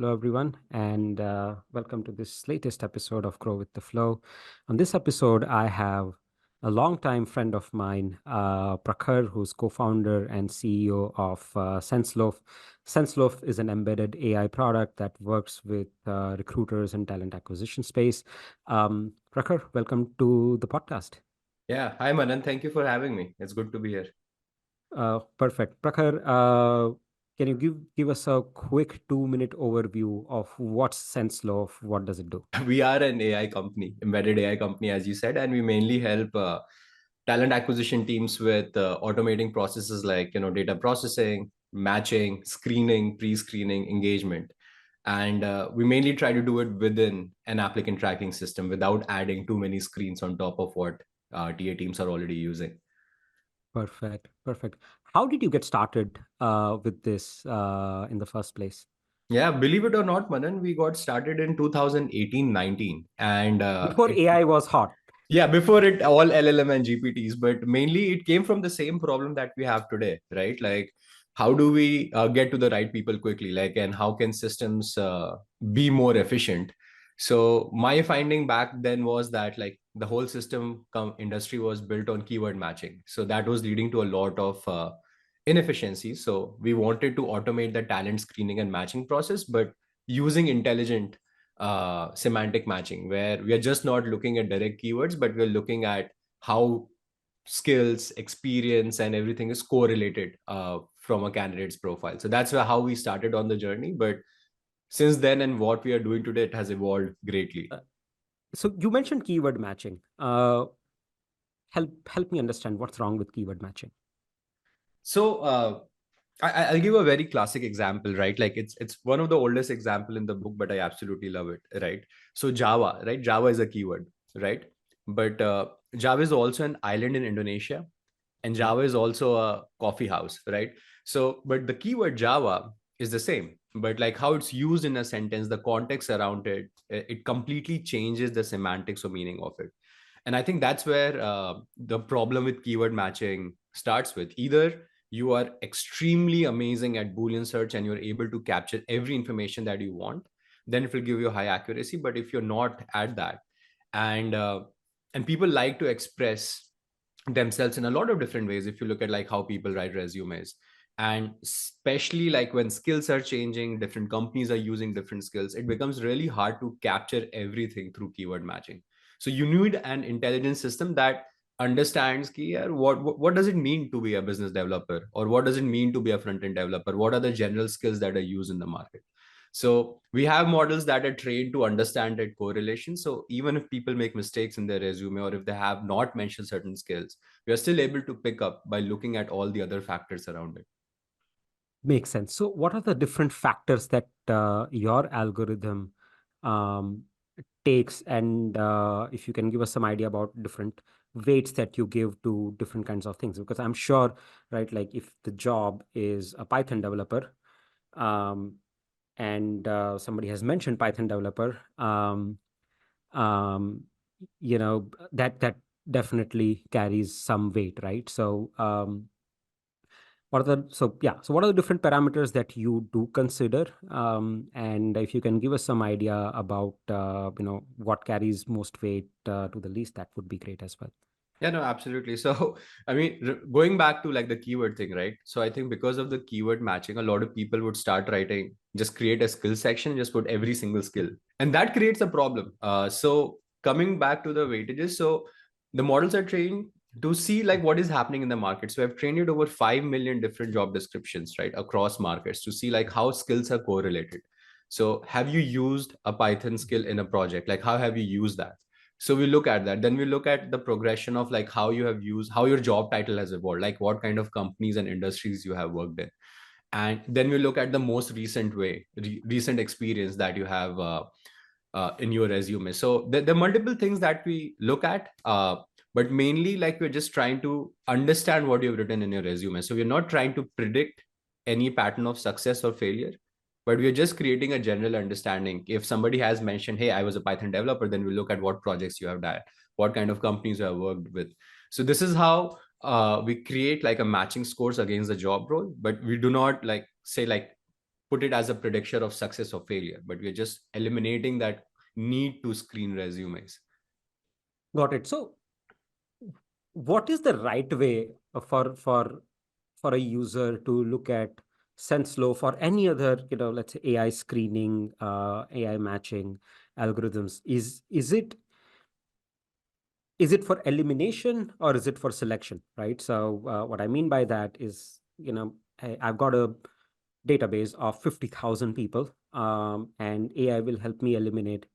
Hello, everyone, and welcome to this latest episode of Grow with the Flow. On this episode, I have a longtime friend of mine, Prakhar, who's co-founder and CEO of Senseloaf. Senseloaf is an embedded AI product that works with recruiters and talent acquisition space. Prakhar, welcome to the podcast. Yeah, hi Manan. Thank you for having me. It's good to be here. Perfect. Prakhar, can you give us a quick 2-minute overview of what's Senseloaf? What does it do? We are an AI company, embedded AI company, as you said, and we mainly help talent acquisition teams with automating processes like data processing, matching, screening, pre-screening, engagement, and we mainly try to do it within an applicant tracking system without adding too many screens on top of what TA teams are already using. Perfect. Perfect. How did you get started with this in the first place? Yeah, believe it or not, Manan, we got started in 2018-19, and Before AI was hot. yeah, before it, all LLM and GPTs, but mainly it came from the same problem that we have today, right? Like, how do we get to the right people quickly? Like, and how can systems be more efficient? So my finding back then was that like the whole industry was built on keyword matching. So that was leading to a lot of inefficiencies. So we wanted to automate the talent screening and matching process, but using intelligent semantic matching, where we are just not looking at direct keywords, but we're looking at how skills, experience, and everything is correlated from a candidate's profile. So that's how we started on the journey. But since then and what we are doing today, it has evolved greatly. Uh, so you mentioned keyword matching. Help me understand what's wrong with keyword matching. So I'll give a very classic example, right? Like it's one of the oldest example in the book, but I absolutely love it, right? So Java, right? Java is a keyword, right? But Java is also an island in Indonesia, and Mhm. Java is also a coffee house, right? So, but the keyword Java is the same, but like how it's used in a sentence, the context around it, it completely changes the semantics or meaning of it. And I think that's where the problem with keyword matching starts with. Either you are extremely amazing at Boolean search and you're able to capture every information that you want, then it will give you high accuracy. But if you're not at that, and and people like to express themselves in a lot of different ways, if you look at like how people write resumes, and especially like when skills are changing, different companies are using different skills, it becomes really hard to capture everything through keyword matching. So you need an intelligent system that understands ki, yaar, what does it mean to be a business developer, or what does it mean to be a front end developer, what are the general skills that are used in the market. So we have models that are trained to understand that correlation. So even if people make mistakes in their resume, or if they have not mentioned certain skills, we are still able to pick up by looking at all the other factors around it. Makes sense. So, what are the different factors that your algorithm um, takes, and if you can give us some idea about different weights that you give to different kinds of things? Because I'm sure, right, like if the job is a Python developer, um, and somebody has mentioned Python developer, um, that definitely carries some weight, right? So, what are the different parameters that you do consider? And if you can give us some idea about, what carries most weight to the least, that would be great as well. Yeah, no, absolutely. So, I mean, going back to like the keyword thing, right? So, I think because of the keyword matching, a lot of people would start writing, just create a skill section, just put every single skill. And that creates a problem. So, coming back to the weightages, so the models are trained to see like what is happening in the market. So, I've trained it over 5 million different job descriptions, right, across markets to see like how skills are correlated. So, have you used a Python skill in a project? Like, how have you used that? So we look at that, then we look at the progression of like how you have used, how your job title has evolved, like what kind of companies and industries you have worked in. And then we look at the most recent recent experience that you have in your resume. So there are multiple things that we look at, but mainly like we're just trying to understand what you've written in your resume. So we're not trying to predict any pattern of success or failure, but we're just creating a general understanding. If somebody has mentioned, hey, I was a Python developer, then we look at what projects you have done, what kind of companies you have worked with. So this is how we create like a matching scores against the job role, but we do not like say like put it as a predictor of success or failure, but we're just eliminating that need to screen resumes. Got it. So what is the right way for a user to look at Senseloaf or any other, let's say AI screening, AI matching algorithms? Is it for elimination or is it for selection, right? So what I mean by that is, I've got a database of 50,000 people, and AI will help me eliminate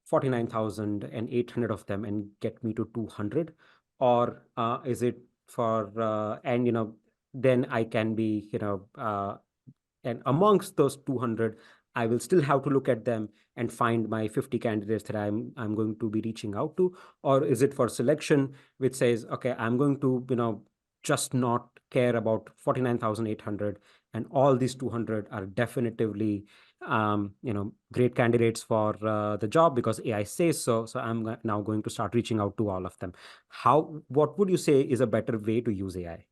49,800 of them and get me to 200. Or is it for and then I can be, and amongst those 200, I will still have to look at them and find my 50 candidates that I'm going to be reaching out to? Or is it for selection, which says, okay, I'm going to, just not care about 49,800, and all these 200 are definitively great candidates for the job because AI says so. So now going to start reaching out to all of them. What would you say is a better way to use AI?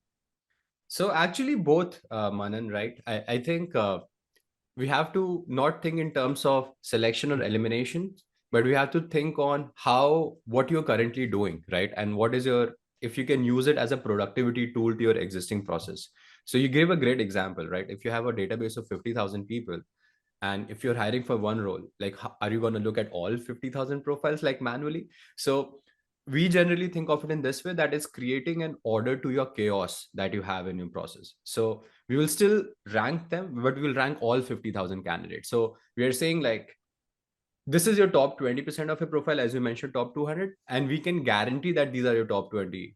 So actually both, Manan, right? I think we have to not think in terms of selection or elimination, but we have to think on how what you're currently doing, right? And what is your, if you can use it as a productivity tool to your existing process. So you gave a great example, right? If you have a database of 50,000 people, and if you're hiring for one role, like are you going to look at all 50,000 profiles like manually? So we generally think of it in this way, that is creating an order to your chaos that you have in your process. So we will still rank them, but we will rank all 50,000 candidates. So we are saying like, this is your top 20% of your profile, as you mentioned, top 200, and we can guarantee that these are your top 20%.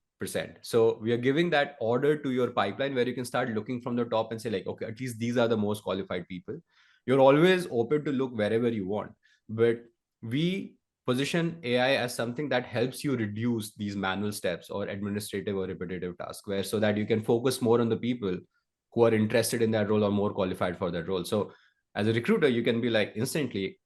So we are giving that order to your pipeline where you can start looking from the top and say like, okay, at least these are the most qualified people. You're always open to look wherever you want, but we position AI as something that helps you reduce these manual steps or administrative or repetitive tasks, where so that you can focus more on the people who are interested in that role or more qualified for that role. So as a recruiter, you can be like, instantly,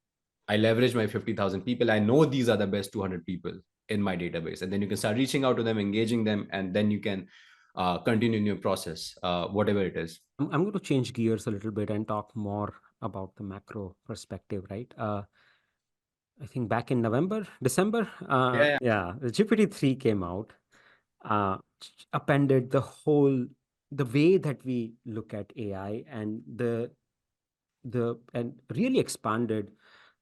I leverage my 50,000 people. I know these are the best 200 people in my database. And then you can start reaching out to them, engaging them, and then you can continue in your process, whatever it is. I'm going to change gears a little bit and talk more about the macro perspective, right? I think back in November, December, Yeah, yeah. yeah, the GPT-3 came out, upended the way that we look at AI, and and really expanded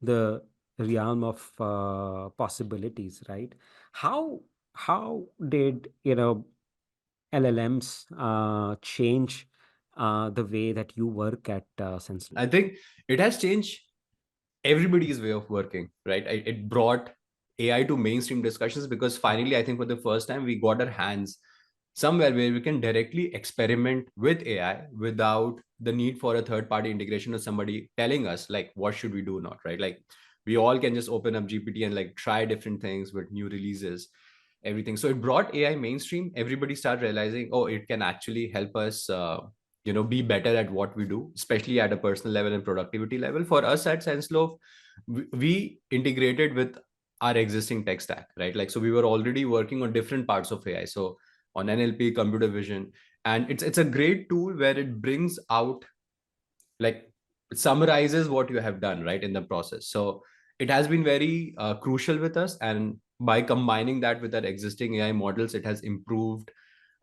the realm of possibilities, right? How how did LLMs change the way that you work at I Senseloaf? think it has changed everybody's way of working, right? It brought AI to mainstream discussions because finally, I think for the first time, we got our hands somewhere where we can directly experiment with AI without the need for a third party integration or somebody telling us like what should we do not, right? Like we all can just open up GPT and like try different things with new releases, everything. So it brought AI mainstream. Everybody started realizing, oh, it can actually help us be better at what we do, especially at a personal level and productivity level. For us at Senseloaf, we integrated with our existing tech stack, right? Like, so we were already working on different parts of AI. So on NLP, computer vision, and it's a great tool where it brings out, like, it summarizes what you have done right in the process. So it has been very crucial with us, and by combining that with our existing AI models, it has improved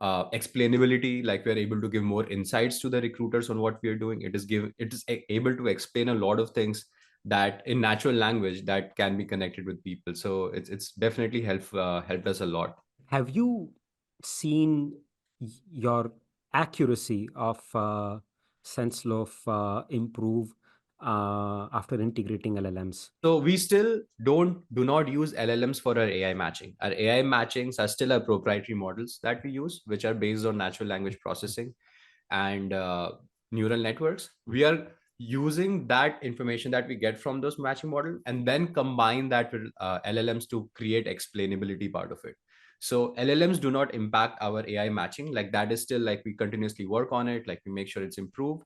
explainability. Like, we're able to give more insights to the recruiters on what we are doing. Able to explain a lot of things that in natural language that can be connected with people. So it's definitely helped us a lot. Have you seen your accuracy of Senseloaf improve after integrating LLMs? So we still do not use LLMs for our AI matching. Our AI matchings are still our proprietary models that we use, which are based on natural language processing and neural networks. We are using that information that we get from those matching model and then combine that with LLMs to create explainability part of it. So LLMs do not impact our AI matching. Like, that is still, like, we continuously work on it. Like, we make sure it's improved,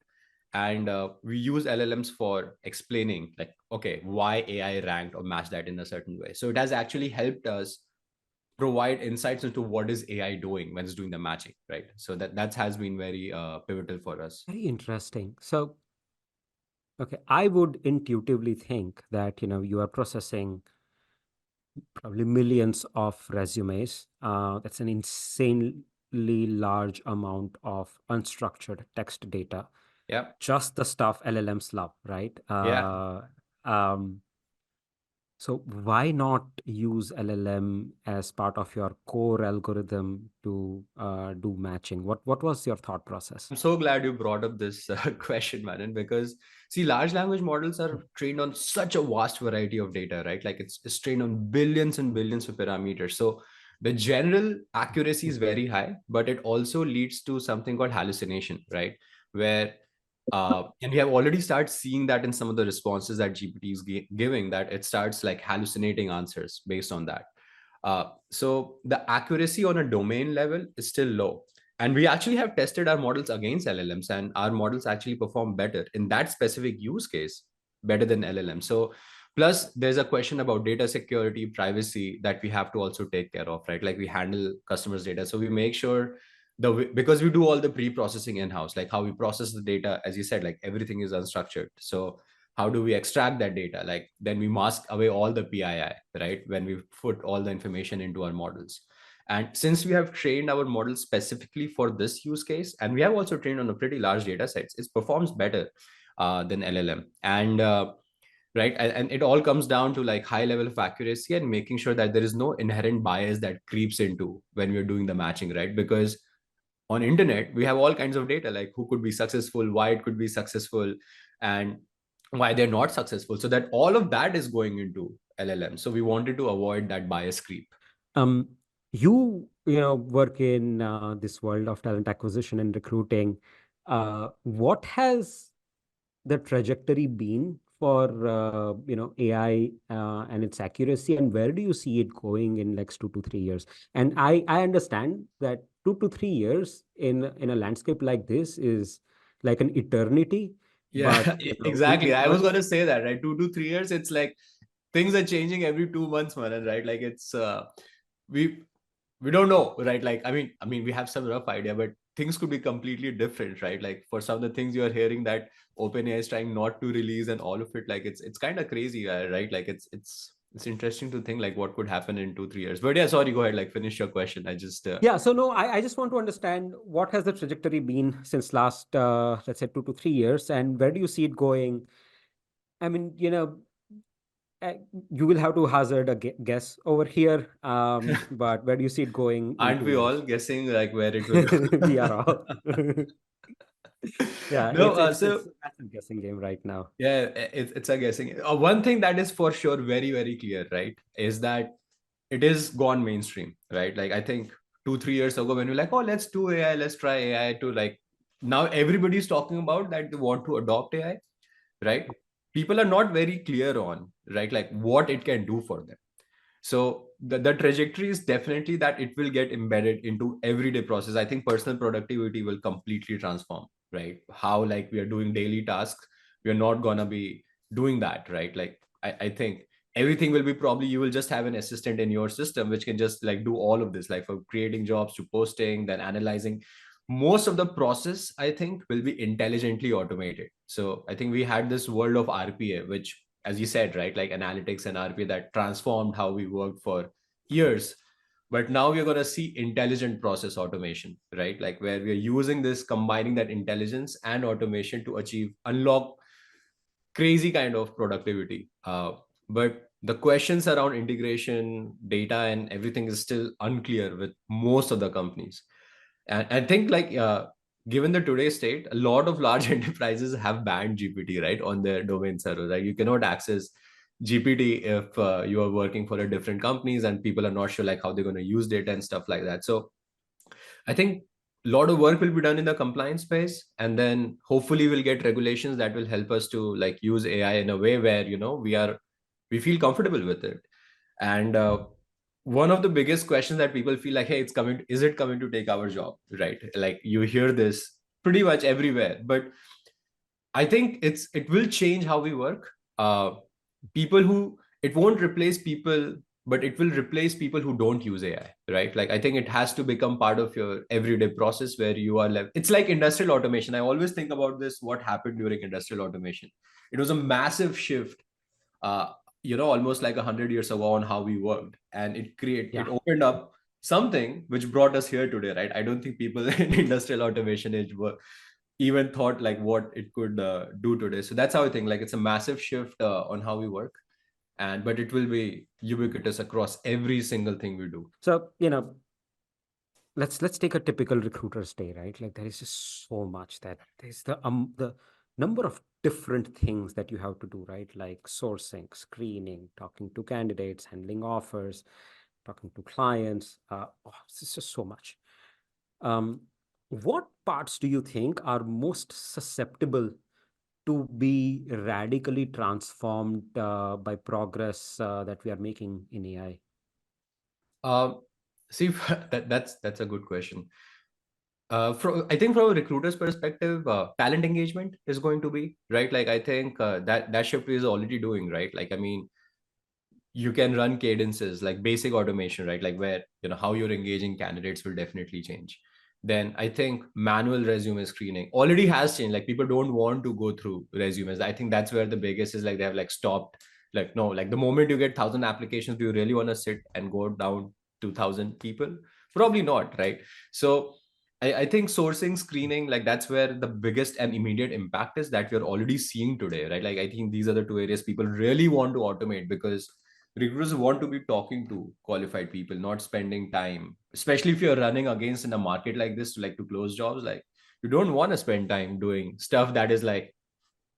and we use LLMs for explaining, like, okay, why AI ranked or matched that in a certain way. So it has actually helped us provide insights into what is AI doing when it's doing the matching, right? So that has been very pivotal for us. Very interesting. So Okay, I would intuitively think that, you are processing probably millions of resumes. That's an insanely large amount of unstructured text data. Yeah. Just the stuff LLMs love, right? Yeah. Um, so why not use LLM as part of your core algorithm to do matching? What was your thought process? I'm so glad you brought up this question, Manan, because see, large language models are trained on such a vast variety of data, right? Like it's trained on billions and billions of parameters. So the general accuracy is very high, but it also leads to something called hallucination, right? Where and we have already started seeing that in some of the responses that GPT is giving, that it starts like hallucinating answers based on that. So the accuracy on a domain level is still low. And we actually have tested our models against LLMs, and our models actually perform better in that specific use case, better than LLM. So, plus there's a question about data security, privacy that we have to also take care of, right? Like we handle customers' data. So we make sure because we do all the pre-processing in-house, like how we process the data, as you said, like everything is unstructured. So how do we extract that data? Like then we mask away all the PII, right? When we put all the information into our models. And since we have trained our models specifically for this use case, and we have also trained on a pretty large data sets, it performs better than LLM. And right, and it all comes down to like high level of accuracy and making sure that there is no inherent bias that creeps into when we're doing the matching, right? Because on internet we have all kinds of data, like who could be successful, why it could be successful, and why they're not successful, so that all of that is going into LLM. So we wanted to avoid that bias creep. Um, you work in this world of talent acquisition and recruiting. What has the trajectory been for AI and its accuracy, and where do you see it going in next 2 to 3 years? And I understand that 2 to 3 years in a landscape like this is like an eternity, but Yeah, exactly. in I was one. going to say that, right? 2 to 3 years, it's like things are changing every 2 months, man, right? Like it's we we don't know, right? Like I mean we have some rough idea, but things could be completely different, right? Like for some of the things you are hearing that OpenAI is trying not to release and all of it, like it's kind of crazy, right? Like it's interesting to think like what could happen in 2 3 years. But yeah, sorry, go ahead, like finish your question. I just Yeah, so no, I just want to understand what has the trajectory been since last, let's say, 2 to 3 years, and where do you see it going? I mean, uh, you will have to hazard a guess over here, but where do you see it going in aren't two we all years? guessing like where it will We are go? all. Yeah, No, it's so a massive guessing game right now. yeah, it's a guessing. One thing that is for sure very, very clear, right, is that it is gone mainstream, right? Like I think 2 3 years ago, when you're like, oh, let's do AI, let's try AI, to like now everybody's talking about that they want to adopt AI, right? People are not very clear on, right, like what it can do for them. So the trajectory is definitely that it will get embedded into everyday process. I think personal productivity will completely transform, right? How like we are doing daily tasks, we are not gonna be doing that, right? Like I think everything will be, probably you will just have an assistant in your system which can just like do all of this, like for creating jobs to posting, then analyzing. Most of the process I think will be intelligently automated. So I think we had this world of RPA, which, as you said, right, like analytics and RPA that transformed how we worked for years. But now we're going to see intelligent process automation, right? Like where we're using this, combining that intelligence and automation to achieve, unlock crazy kind of productivity. But the questions around integration, data, and everything is still unclear with most of the companies. And I think like given the today's state, a lot of large enterprises have banned GPT, right, on their domain servers. Like you cannot access GPT if you are working for a different companies and people are not sure like how they're going to use data and stuff like that. So I think a lot of work will be done in the compliance space, and then hopefully we'll get regulations that will help us to like use AI in a way where we feel comfortable with it. And one of the biggest questions that people feel like, hey, is it coming to take our job, right? Like you hear this pretty much everywhere, but I think it will change how we work. People who It won't replace people but it will replace people who don't use AI, right? Like I think it has to become part of your everyday process where you are it's like industrial automation. I always think about this, what happened during industrial automation. It was a massive shift, uh, almost like 100 years ago on how we worked, and it Yeah. opened up something which brought us here today, right? I don't think people in industrial automation age were even thought like what it could do today. So that's how I think, like it's a massive shift on how we work, and but it will be ubiquitous across every single thing we do. So, let's take a typical recruiter's day, right? Like there is just so much that there's the number of different things that you have to do, right? Like sourcing, screening, talking to candidates, handling offers, talking to clients. It's just so much. Um, what parts do you think are most susceptible to be radically transformed by progress that we are making in AI? um, See, that's a good question. I think from a recruiter's perspective, talent engagement is going to be right. Like I think that shift is already doing right. Like I mean, you can run cadences like basic automation, right? Like where how you're engaging candidates will definitely change. Then I think manual resume screening already has changed. Like people don't want to go through resumes. I think that's where the biggest is, like they have like stopped. Like no, like the moment you get 1,000 applications, do you really want to sit and go down 2,000 people? Probably not, right? So I think sourcing, screening, like that's where the biggest and immediate impact is that we're already seeing today, right? Like I think these are the two areas people really want to automate, because recruiters want to be talking to qualified people, not spending time, especially if you're running against in a market like this to like to close jobs. Like you don't want to spend time doing stuff that is like,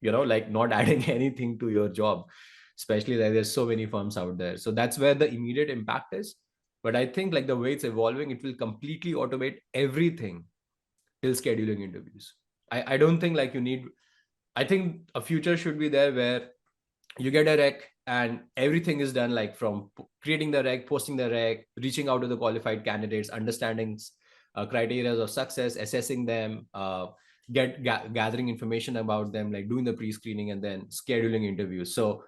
like not adding anything to your job, especially that there's so many firms out there. So that's where the immediate impact is. But I think like the way it's evolving, it will completely automate everything till scheduling interviews. I don't think like you need, I think a future should be there where you get a rec and everything is done, like from creating the rec, posting the rec, reaching out to the qualified candidates, understanding criteria of success, assessing them, gathering information about them, like doing the pre-screening and then scheduling interviews. So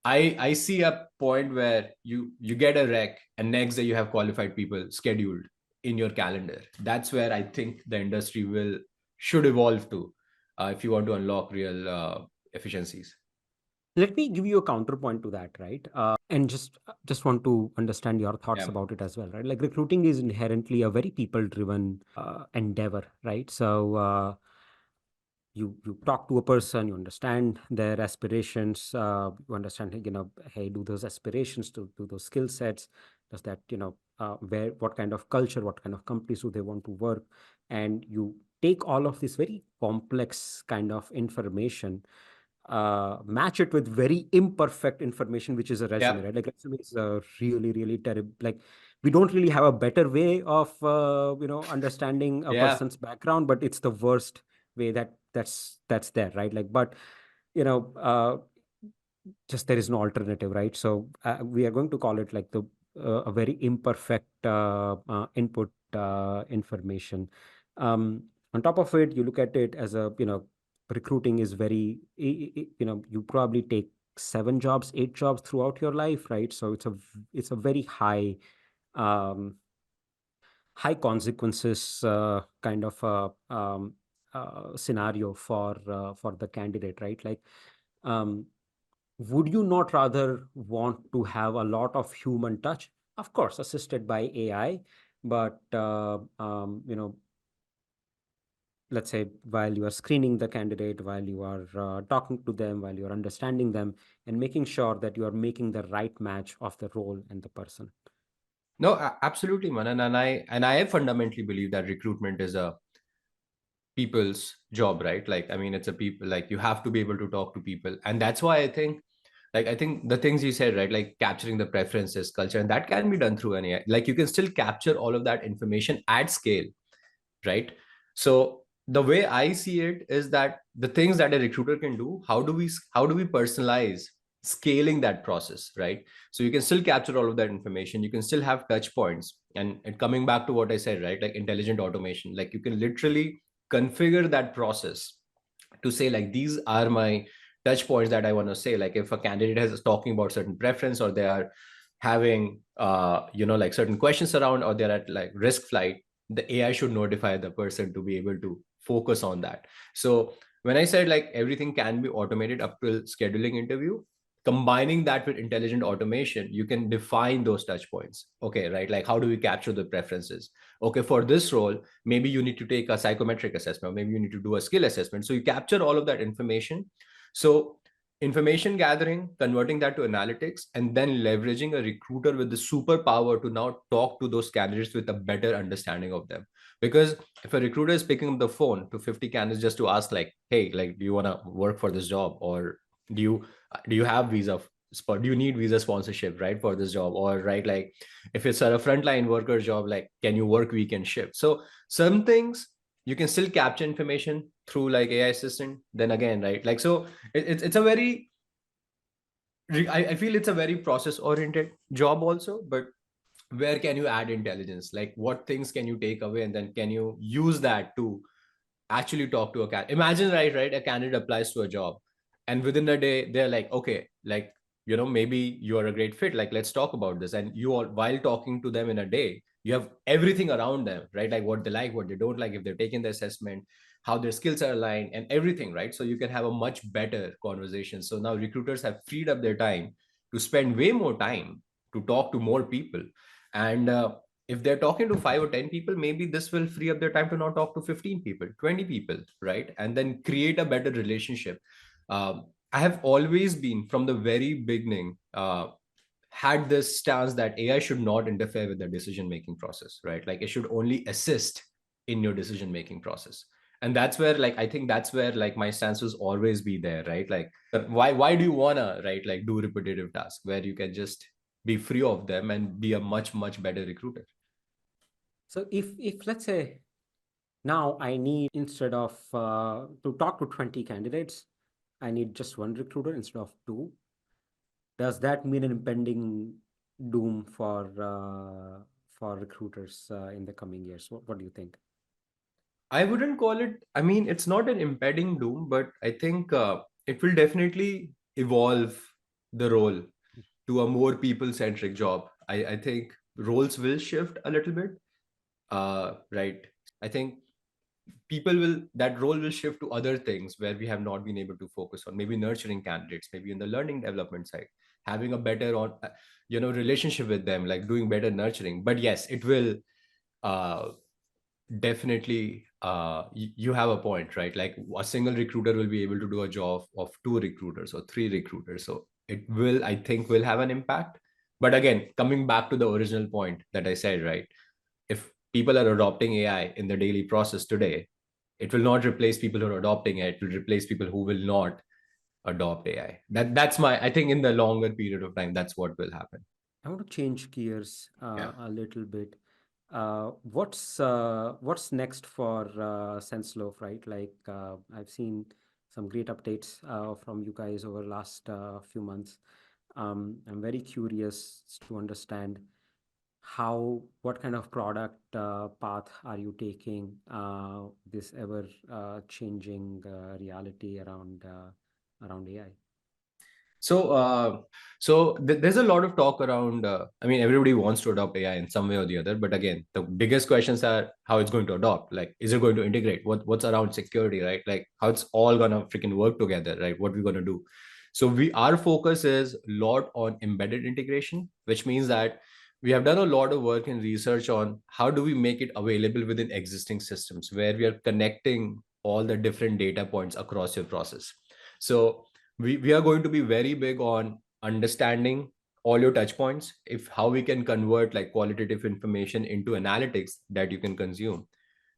I see a point where you get a rec and next day you have qualified people scheduled in your calendar. That's where I think the industry will should evolve to, if you want to unlock real efficiencies. Let me give you a counterpoint to that, right? And just want to understand your thoughts Yeah. about it as well, right? Like recruiting is inherently a very people driven endeavor, right? So you talk to a person, you understand their aspirations, you understand, hey, do those aspirations, do those skill sets, does that, where, what kind of culture, what kind of companies do they want to work, and you take all of this very complex kind of information, match it with very imperfect information, which is a resume, Yeah. right? Like resume is a really, really terrible. Like we don't really have a better way of, understanding a Yeah. person's background, but it's the worst way that's there, right? Like, but you know, just there is no alternative, right? So we are going to call it like the a very imperfect input information. On top of it, you look at it as a, recruiting is very, you probably take 7 jobs, 8 jobs throughout your life, right? So it's a very um, high consequences kind of scenario for the candidate, right? like um, would you not rather want to have a lot of human touch, of course assisted by AI, but let's say while you are screening the candidate, while you are talking to them, while you are understanding them, and making sure that you are making the right match of the role and the person. No, absolutely, man. And I fundamentally believe that recruitment is a people's job, right? Like, I mean, it's a people, like you have to be able to talk to people. And that's why I think the things you said, right? Like capturing the preferences, culture, and that can be done through an AI. Like you can still capture all of that information at scale, right? So the way I see it is that the things that a recruiter can do, how do we personalize scaling that process, right? So you can still capture all of that information, you can still have touch points, and coming back to what I said, right? Like intelligent automation, like you can literally configure that process to say like these are my touch points that I want to say. Like if a candidate is talking about certain preference, or they are having like certain questions around, or they're at like risk flight, the AI should notify the person to be able to focus on that. So when I said like everything can be automated up till scheduling interview, combining that with intelligent automation, you can define those touch points. Okay, right, like how do we capture the preferences? Okay, for this role maybe you need to take a psychometric assessment, maybe you need to do a skill assessment, so you capture all of that information. So information gathering, converting that to analytics, and then leveraging a recruiter with the superpower to now talk to those candidates with a better understanding of them. Because if a recruiter is picking up the phone to 50 candidates just to ask like, hey, like, do you want to work for this job, or do you do you have visa spot, do you need visa sponsorship, right, for this job, or right, like if it's a frontline worker job, like can you work weekend shift? So some things you can still capture information through like AI assistant. Then again, right, like so it's a very I feel it's a very process oriented job also, but where can you add intelligence, like what things can you take away, and then can you use that to actually talk to a candidate? Imagine, right, a candidate applies to a job, and within a day they're like, okay, like, maybe you are a great fit, like let's talk about this. And you all, while talking to them in a day, you have everything around them, right, like what they like, what they don't like, if they're taking the assessment, how their skills are aligned and everything, right? So you can have a much better conversation. So now recruiters have freed up their time to spend way more time to talk to more people. And if they're talking to 5 or 10 people, maybe this will free up their time to now talk to 15 people, 20 people, right? And then create a better relationship. I have always been, from the very beginning, had this stance that AI should not interfere with the decision making process, right? Like it should only assist in your decision making process. And that's where, like, I think that's where like my stance was always be there, right? Like, why do you wanna, right, like do repetitive tasks where you can just be free of them and be a much better recruiter? So if let's say now I need, instead of to talk to 20 candidates, I need just one recruiter instead of two. Does that mean an impending doom for recruiters in the coming years? What do you think? I wouldn't call it, I mean, it's not an impending doom, but I think it will definitely evolve the role to a more people centric job. I think roles will shift a little bit. Right. I think people will, that role will shift to other things where we have not been able to focus on, maybe nurturing candidates, maybe in the learning development side, having a better on, relationship with them, like doing better nurturing. But yes, it will uh, definitely you have a point, right? Like a single recruiter will be able to do a job of two recruiters or three recruiters, so it will, I think, will have an impact. But again, coming back to the original point that I said, right, if people are adopting AI in the daily process today, it will not replace people who are adopting it will replace people who will not adopt AI. That's my, I think, in the longer period of time, that's what will happen. I want to change gears Yeah. a little bit. What's next for Senseloaf, right? Like I've seen some great updates from you guys over the last few months. I'm very curious to understand what kind of product path are you taking this ever changing reality around AI? So, there's a lot of talk around. I mean, everybody wants to adopt AI in some way or the other. But again, the biggest questions are how it's going to adopt. Like, is it going to integrate? What's around security, right? Like, how it's all gonna freaking work together, right? What we're gonna do. So, our focus is a lot on embedded integration, which means that we have done a lot of work and research on how do we make it available within existing systems where we are connecting all the different data points across your process. So we are going to be very big on understanding all your touch points, if how we can convert like qualitative information into analytics that you can consume.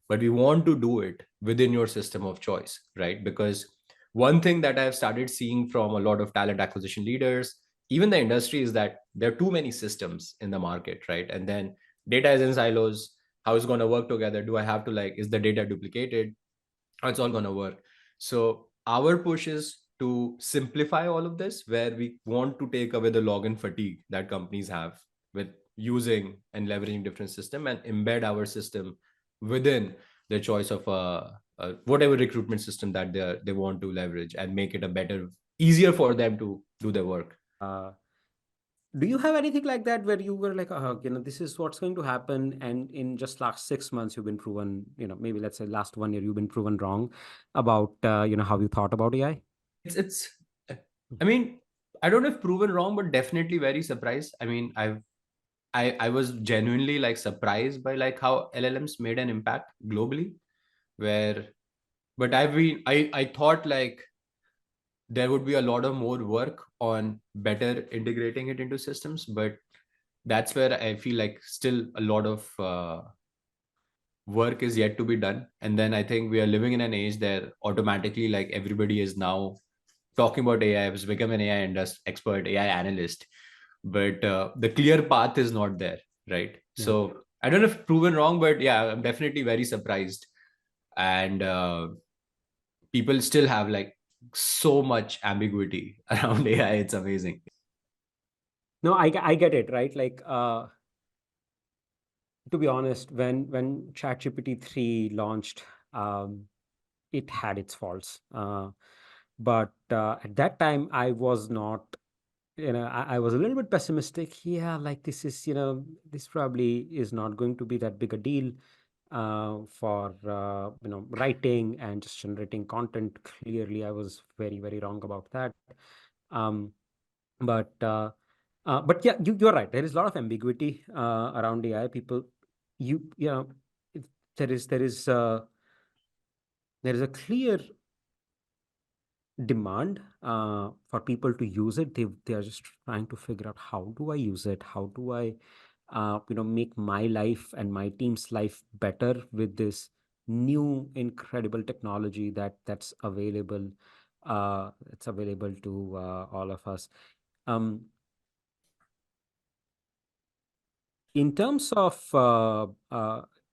But we want to do it within your system of choice, right? Because one thing that I've started seeing from a lot of talent acquisition leaders, even the industry, is that there are too many systems in the market, right? And then data is in silos. How is going to work together? Do I have to, like, is the data duplicated? How it's all going to work? So our push is to simplify all of this, where we want to take away the login fatigue that companies have with using and leveraging different system, and embed our system within their choice of whatever recruitment system that they want to leverage, and make it a better, easier for them to do their work. Do you have anything like that where you were like, this is what's going to happen, and in just last 6 months you've been proven, maybe let's say last 1 year you've been proven wrong about, how you thought about AI? It's I mean, I don't know if proven wrong, but definitely very surprised. I mean, I was genuinely like surprised by like how LLMs made an impact globally. Where, but I thought like there would be a lot of more work on better integrating it into systems, but that's where I feel like still a lot of work is yet to be done. And then I think we are living in an age that automatically like everybody is now talking about AI. I was become an AI expert, AI analyst, but the clear path is not there, right? Yeah. So I don't know if proven wrong, but yeah, I'm definitely very surprised. And people still have like so much ambiguity around AI. It's amazing. No, I get it, right? Like, to be honest, when ChatGPT 3 launched, um, it had its faults. But at that time, I was not, I was a little bit pessimistic. Yeah, like this is, this probably is not going to be that big a deal for, writing and just generating content. Clearly, I was very, very wrong about that. Um, but yeah, you're right. There is a lot of ambiguity around AI. People, you know, it- there is a clear demand for people to use it. They are just trying to figure out, how do I use it? How do I make my life and my team's life better with this new incredible technology that's available. It's available to all of us. Um, in terms of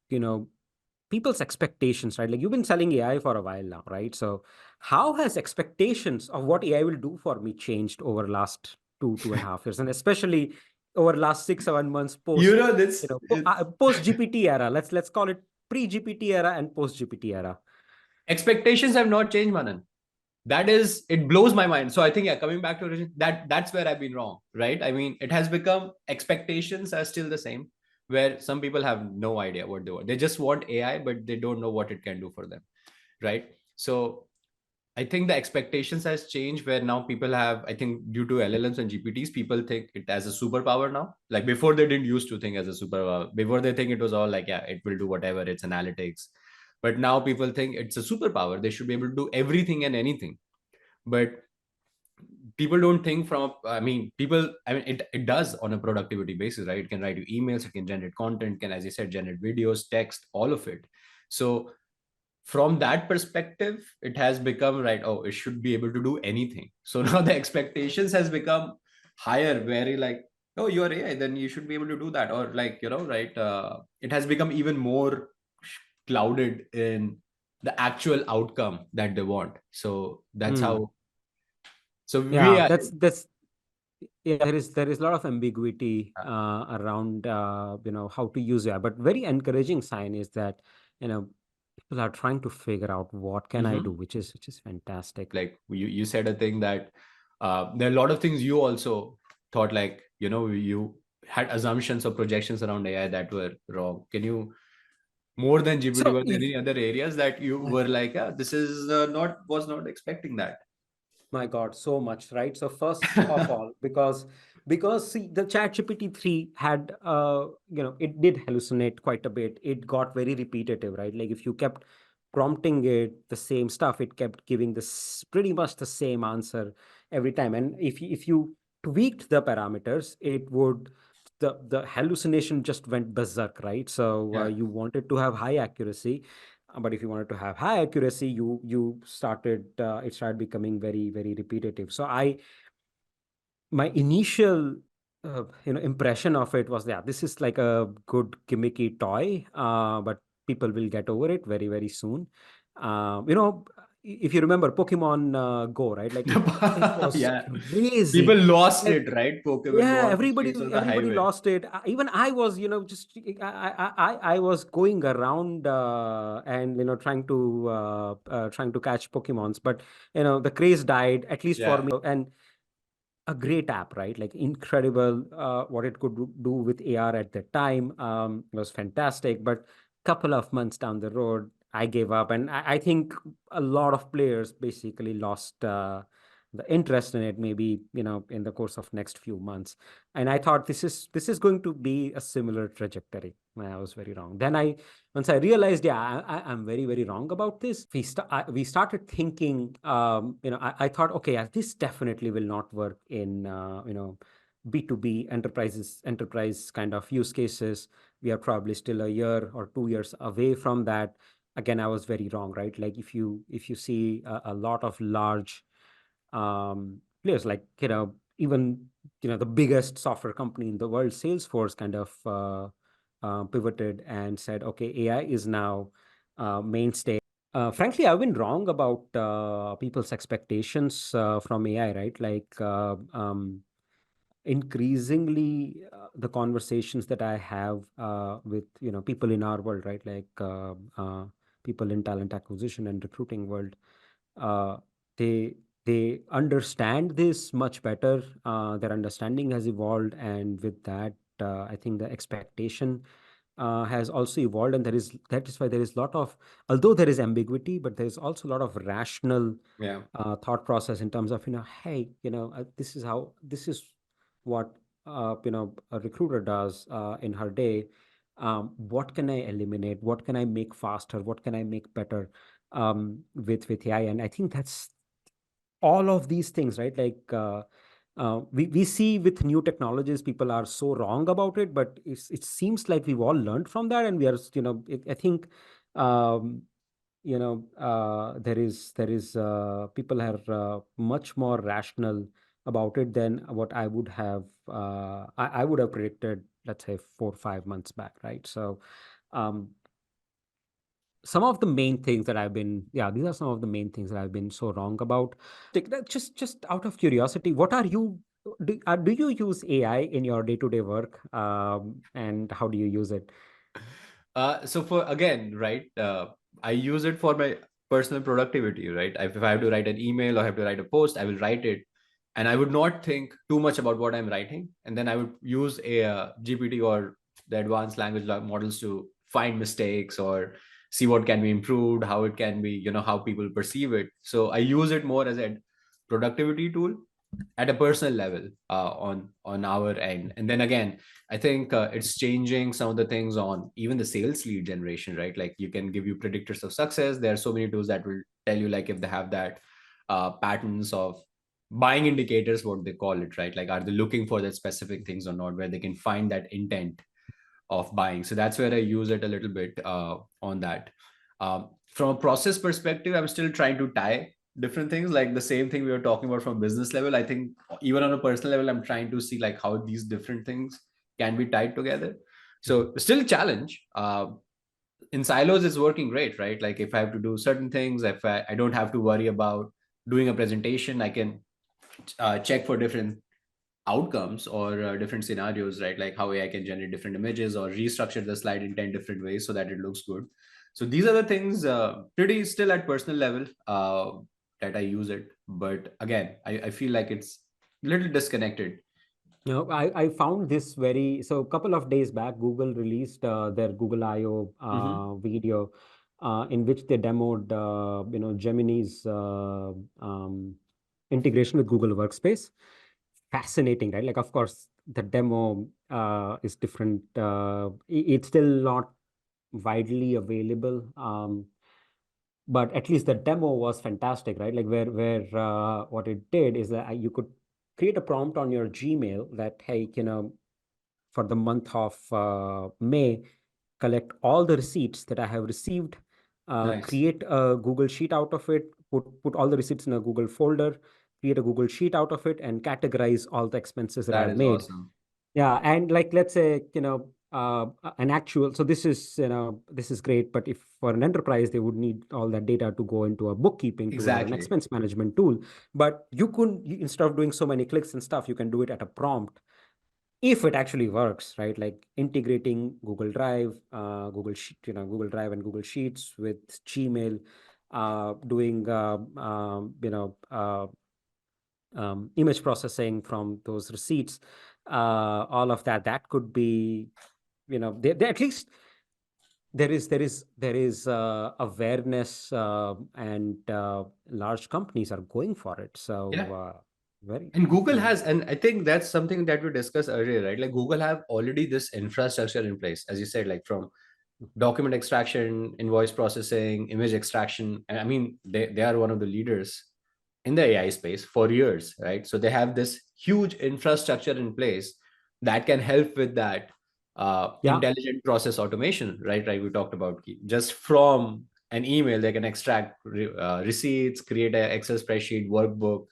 you know people's expectations, right? Like, you've been selling AI for a while now, right? So how has expectations of what AI will do for me changed over last 2.5 years, and especially over last 6 7 months You post, know, this it's post GPT era? Let's call it pre GPT era and post GPT era. expectations have not changed, Manan. That is, it blows my mind. So I think, yeah, coming back to origin, that's where I've been wrong, right? I mean, it has become, expectations are still the same, where some people have no idea what they want. They just want AI, but they don't know what it can do for them, right? So I think the expectations has changed, where now people have, I think due to LLMs and GPTs, people think it as a superpower now. Like before, they didn't used to think as a superpower. Before, they think it was all like, yeah, it will do whatever, it's analytics. But now people think it's a superpower. They should be able to do everything and anything. But people don't think from, I mean, people, I mean, it does on a productivity basis, right? It can write you emails, it can generate content, can, as you said, generate videos, text, all of it. So from that perspective, it has become right, oh, it should be able to do anything. So now the expectations has become higher, very like, oh, you're AI, then you should be able to do that, or like, right, it has become even more clouded in the actual outcome that they want. So that's Hmm. how, so we Yeah, are, that's yeah, there is a lot of ambiguity uh, around how to use AI. But very encouraging sign is that, people are trying to figure out what can I do, mhm. which is fantastic. Like you said a thing that there are a lot of things you also thought, like, you had assumptions or projections around AI that were wrong. Can you, more than GPT, So were there any other areas that you were like, yeah, this is not, was not expecting that? my God, so much, right? So first of all, because see, the ChatGPT 3 had it did hallucinate quite a bit. It got very repetitive, right? Like, if you kept prompting it the same stuff, it kept giving this pretty much the same answer every time. And if you tweaked the parameters, it would the hallucination just went berserk, right? So Yeah. you wanted to have high accuracy. But if you wanted to have high accuracy, you started it started becoming very, very repetitive. So my initial impression of it was, yeah, this is like a good gimmicky toy, but people will get over it very, very soon. If you remember Pokemon Go, right? Like, it was Yeah, people crazy. lost it, right? Pokemon Go Yeah, on the everybody streets of the everybody highway. lost it. Even I was, just I was going around and trying to catch Pokemons, but the craze died, at least for Yeah. me. And a great app, right? Like incredible. What it could do with AR at the time was fantastic. But couple of months down the road, I gave up, and I think a lot of players basically lost the interest in it. Maybe in the course of next few months, and I thought this is going to be a similar trajectory. I was very wrong. Then once I realized, yeah, I'm very, very wrong about this. We started thinking, I thought, okay, yeah, this definitely will not work in, B2B enterprise kind of use cases. We are probably still a year or 2 years away from that. Again, I was very wrong, right? Like if you see a lot of large players, like, even, the biggest software company in the world, Salesforce, kind of pivoted and said, okay, AI is now mainstay. Frankly, I've been wrong about people's expectations from AI, right? Like, increasingly, the conversations that I have with people in our world, right? Like, people in talent acquisition and recruiting world, uh, they they understand this much better. Their understanding has evolved, and with that, I think the expectation has also evolved, and that is why there is a lot of, although there is ambiguity, but there is also a lot of rational Yeah. thought process in terms of, hey, this is what a recruiter does in her day. What can I eliminate? What can I make faster? What can I make better with AI? And I think that's all of these things, right? Like, we see with new technologies, people are so wrong about it, but it seems like we've all learned from that, and we are, I think, um, there is people are much more rational about it than what I would have predicted, let's say 4 or 5 months back, right? So, um, some of the main things that I've been, yeah, these are some of the main things that I've been so wrong about. Just out of curiosity, what are you do you use AI in your day-to-day work, and how do you use it? So for again, right, I use it for my personal productivity, right? If I have to write an email or have to write a post, I will write it, and I would not think too much about what I'm writing, and then I would use a GPT or the advanced language models to find mistakes or see what can be improved, how it can be, how people perceive it. So I use it more as a productivity tool at a personal level, on our end. And then again, I think it's changing some of the things on even the sales lead generation, right? Like you can give you predictors of success. There are so many tools that will tell you, like, if they have that patterns of buying indicators, what they call it, right? Like, are they looking for that specific things or not, where they can find that intent of buying. So that's where I use it a little bit on that. From a process perspective, I'm still trying to tie different things, like the same thing we were talking about from business level. I think even on a personal level, I'm trying to see like how these different things can be tied together. Mhm. So still a challenge. In silos is working great, right? Like if I have to do certain things, if I don't have to worry about doing a presentation, I can check for different outcomes or different scenarios, right? Like how AI can generate different images or restructure the slide in 10 different ways so that it looks good. So these are the things, pretty still at personal level, that I use it. But again, I feel like it's a little disconnected. I found this very, so a couple of days back, Google released their Google I/O Hmm. video, in which they demoed, Gemini's integration with Google Workspace. Fascinating, right? Like, of course, the demo is different. It's still not widely available, but at least the demo was fantastic, right? Like, where what it did is that you could create a prompt on your Gmail that, hey, for the month of May, collect all the receipts that I have received, Nice. create a Google Sheet out of it, put all the receipts in a Google folder, create a Google Sheet out of it, and categorize all the expenses that That I've is made. awesome. Yeah, and like, let's say, an actual. So this is great, but if for an enterprise, they would need all that data to go into a bookkeeping tool or an Exactly. expense management tool. But instead of doing so many clicks and stuff, you can do it at a prompt if it actually works, right? Like integrating Google Drive, Google Drive and Google Sheets with Gmail, doing image processing from those receipts, all of that, that could be, at least there is awareness, and large companies are going for it. So Yeah. very, And Google uh, has, and I think that's something that we discussed earlier, right? Like Google have already this infrastructure in place, as you said, like from document extraction, invoice processing, image extraction. And I mean, they are one of the leaders in the AI space for years, right? So they have this huge infrastructure in place that can help with that yeah. intelligent process automation, right? Right. We talked about just from an email, they can extract receipts, create an Excel spreadsheet, workbook,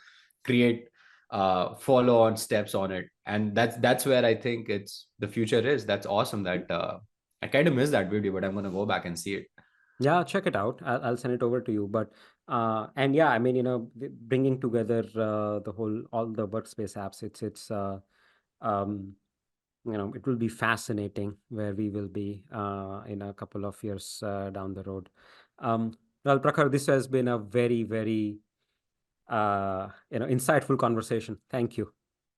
create follow-on steps on it, and that's where I think it's the future is. That's awesome. That I kind of missed that video, but I'm gonna go back and see it. Yeah, check it out. I'll send it over to you. But and yeah, I mean, bringing together all the workspace apps. Um, it will be fascinating where we will be in a couple of years down the road. Well, Prakhar, this has been a very, very insightful conversation. Thank you.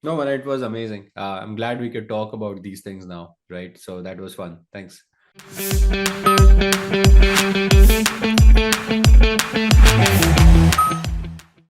No, but it was amazing. I'm glad we could talk about these things now, right? So that was fun. Thanks.